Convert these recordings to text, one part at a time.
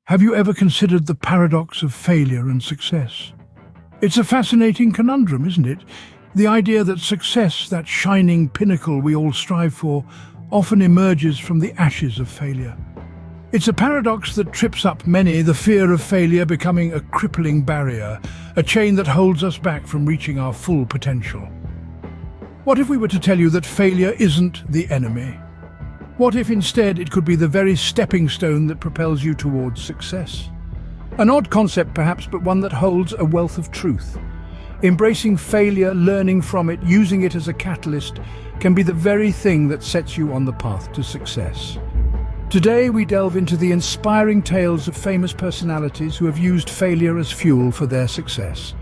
Have you ever considered the paradox of failure and success? It's a fascinating conundrum, isn't it? The idea that success, that shining pinnacle we all strive for, often emerges from the ashes of failure. It's a paradox that trips up many, the fear of failure becoming a crippling barrier, a chain that holds us back from reaching our full potential. What if we were to tell you that failure isn't the enemy? What if instead it could be the very stepping stone that propels you towards success? An odd concept perhaps, but one that holds a wealth of truth. Embracing failure, learning from it, using it as a catalyst, can be the very thing that sets you on the path to success. Today we delve into the inspiring tales of famous personalities who have used failure as fuel for their success.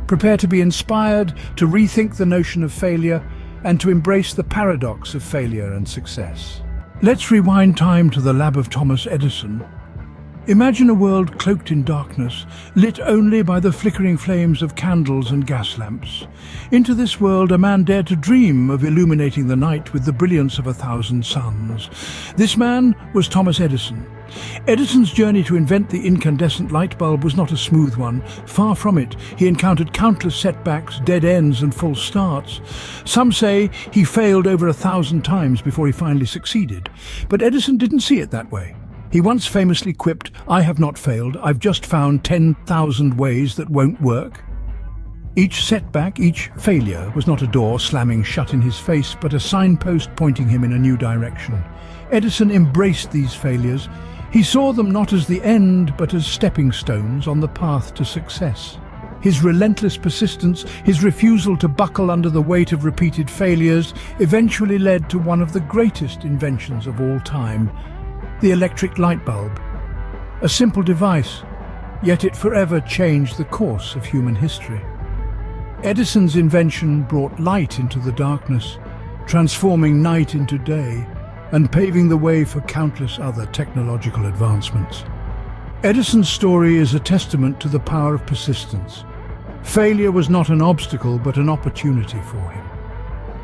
Prepare to be inspired, to rethink the notion of failure, and to embrace the paradox of failure and success. Let's rewind time to the lab of Thomas Edison. Imagine a world cloaked in darkness, lit only by the flickering flames of candles and gas lamps. Into this world, a man dared to dream of illuminating the night with the brilliance of 1,000 suns. This man was Thomas Edison. Edison's journey to invent the incandescent light bulb was not a smooth one. Far from it. He encountered countless setbacks, dead ends and false starts. Some say he failed over 1,000 times before he finally succeeded. But Edison didn't see it that way. He once famously quipped, "I have not failed, I've just found 10,000 ways that won't work." Each setback, each failure, was not a door slamming shut in his face, but a signpost pointing him in a new direction. Edison embraced these failures. He saw them not as the end, but as stepping stones on the path to success. His relentless persistence, his refusal to buckle under the weight of repeated failures, eventually led to one of the greatest inventions of all time, the electric light bulb. A simple device, yet it forever changed the course of human history. Edison's invention brought light into the darkness, transforming night into day, and paving the way for countless other technological advancements. Edison's story is a testament to the power of persistence. Failure was not an obstacle, but an opportunity for him.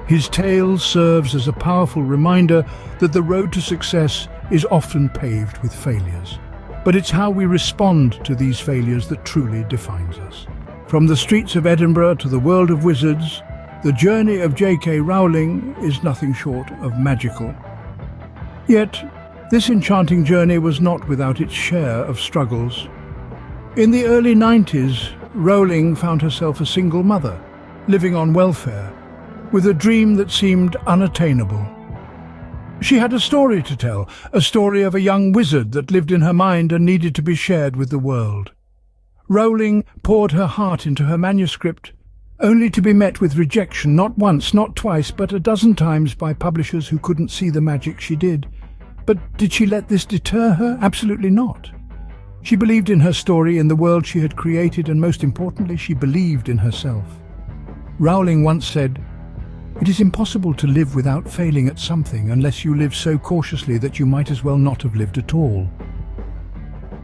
His tale serves as a powerful reminder that the road to success is often paved with failures. But it's how we respond to these failures that truly defines us. From the streets of Edinburgh to the world of wizards, the journey of J.K. Rowling is nothing short of magical. Yet, this enchanting journey was not without its share of struggles. In the early 90s, Rowling found herself a single mother, living on welfare, with a dream that seemed unattainable. She had a story to tell, a story of a young wizard that lived in her mind and needed to be shared with the world. Rowling poured her heart into her manuscript, only to be met with rejection not once, not twice, but a dozen times by publishers who couldn't see the magic she did. But did she let this deter her? Absolutely not. She believed in her story, in the world she had created, and most importantly, she believed in herself. Rowling once said, "It is impossible to live without failing at something unless you live so cautiously that you might as well not have lived at all."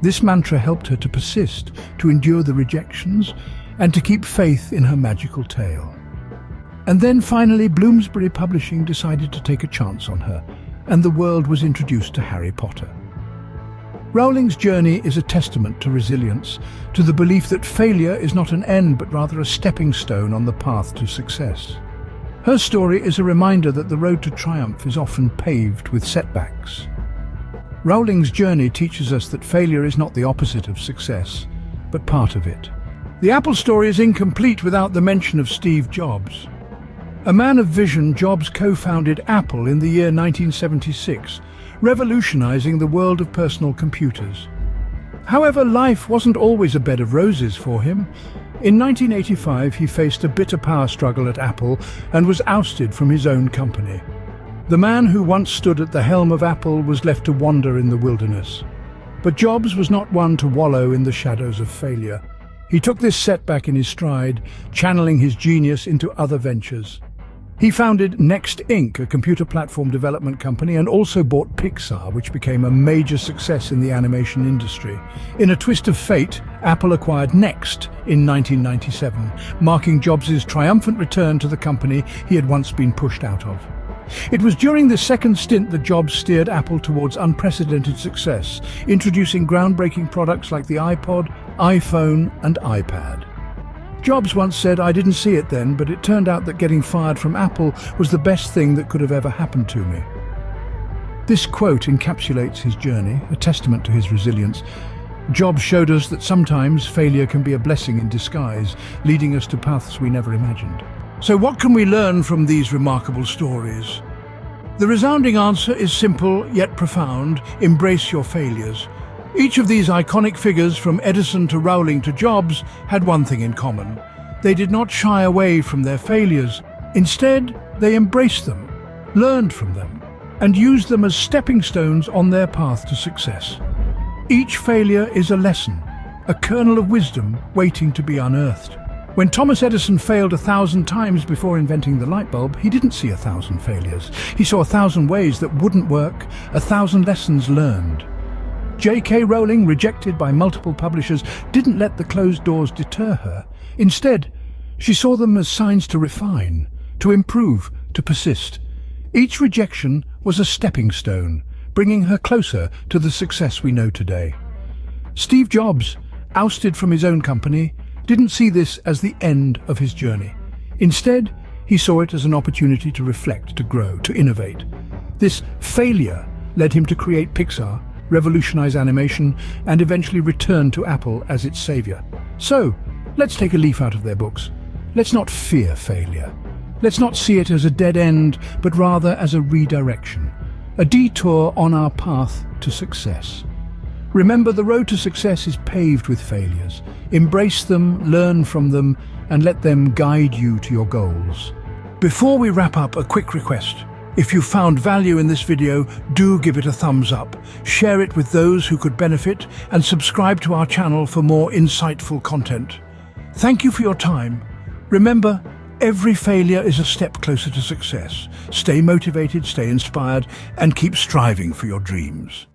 This mantra helped her to persist, to endure the rejections, and to keep faith in her magical tale. And then finally Bloomsbury Publishing decided to take a chance on her, and the world was introduced to Harry Potter. Rowling's journey is a testament to resilience, to the belief that failure is not an end but rather a stepping stone on the path to success. Her story is a reminder that the road to triumph is often paved with setbacks. Rowling's journey teaches us that failure is not the opposite of success, but part of it. The Apple story is incomplete without the mention of Steve Jobs. A man of vision, Jobs co-founded Apple in the year 1976, revolutionizing the world of personal computers. However, life wasn't always a bed of roses for him. In 1985, he faced a bitter power struggle at Apple and was ousted from his own company. The man who once stood at the helm of Apple was left to wander in the wilderness. But Jobs was not one to wallow in the shadows of failure. He took this setback in his stride, channeling his genius into other ventures. He founded Next Inc., a computer platform development company, and also bought Pixar, which became a major success in the animation industry. In a twist of fate, Apple acquired Next in 1997, marking Jobs' triumphant return to the company he had once been pushed out of. It was during this second stint that Jobs steered Apple towards unprecedented success, introducing groundbreaking products like the iPod, iPhone, and iPad. Jobs once said, "I didn't see it then, but it turned out that getting fired from Apple was the best thing that could have ever happened to me." This quote encapsulates his journey, a testament to his resilience. Jobs showed us that sometimes failure can be a blessing in disguise, leading us to paths we never imagined. So what can we learn from these remarkable stories? The resounding answer is simple yet profound: embrace your failures. Each of these iconic figures, from Edison to Rowling to Jobs, had one thing in common. They did not shy away from their failures. Instead, they embraced them, learned from them, and used them as stepping stones on their path to success. Each failure is a lesson, a kernel of wisdom waiting to be unearthed. When Thomas Edison failed 1,000 times before inventing the light bulb, he didn't see 1,000 failures. He saw 1,000 ways that wouldn't work, 1,000 lessons learned. J.K. Rowling, rejected by multiple publishers, didn't let the closed doors deter her. Instead, she saw them as signs to refine, to improve, to persist. Each rejection was a stepping stone, bringing her closer to the success we know today. Steve Jobs, ousted from his own company, didn't see this as the end of his journey. Instead, he saw it as an opportunity to reflect, to grow, to innovate. This failure led him to create Pixar, revolutionize animation, and eventually return to Apple as its savior. So, let's take a leaf out of their books. Let's not fear failure. Let's not see it as a dead end, but rather as a redirection, a detour on our path to success. Remember, the road to success is paved with failures. Embrace them, learn from them, and let them guide you to your goals. Before we wrap up, a quick request. If you found value in this video, do give it a thumbs up, share it with those who could benefit, and subscribe to our channel for more insightful content. Thank you for your time. Remember, every failure is a step closer to success. Stay motivated, stay inspired, and keep striving for your dreams.